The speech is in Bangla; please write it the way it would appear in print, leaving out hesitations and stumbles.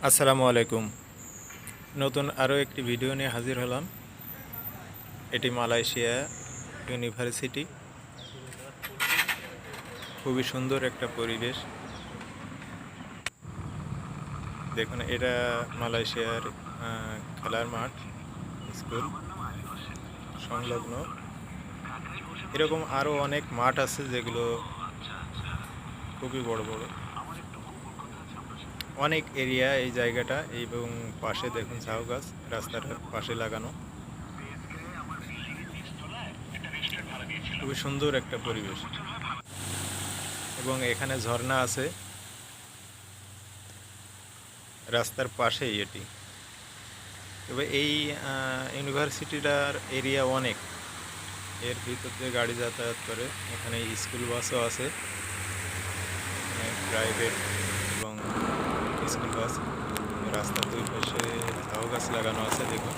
আসসালামু আলাইকুম। নতুন আরও একটি ভিডিও নিয়ে হাজির হলাম। এটি মালয়েশিয়া ইউনিভার্সিটি। খুবই সুন্দর একটা পরিবেশ। দেখুন, এটা মালয়েশিয়ার খেলার মাঠ, স্কুল সংলগ্ন। এরকম আরও অনেক মাঠ আছে যেগুলো খুবই বড় বড়, অনেক এরিয়া এই জায়গাটা। এবং পাশে দেখুন ঝাউ গাছ রাস্তার পাশে লাগানো। খুবই সুন্দর একটা পরিবেশ এবং এখানে ঝর্ণা আছে রাস্তার পাশেই এটি। তবে এই ইউনিভার্সিটিটার এরিয়া অনেক, এর ভিতর দিয়ে গাড়ি যাতায়াত করে। এখানে স্কুল বাসও আছে, প্রাইভেট এবং স্কুল বাস। রাস্তার দুই পাশে ঝাউ গাছ লাগানো আছে দেখুন।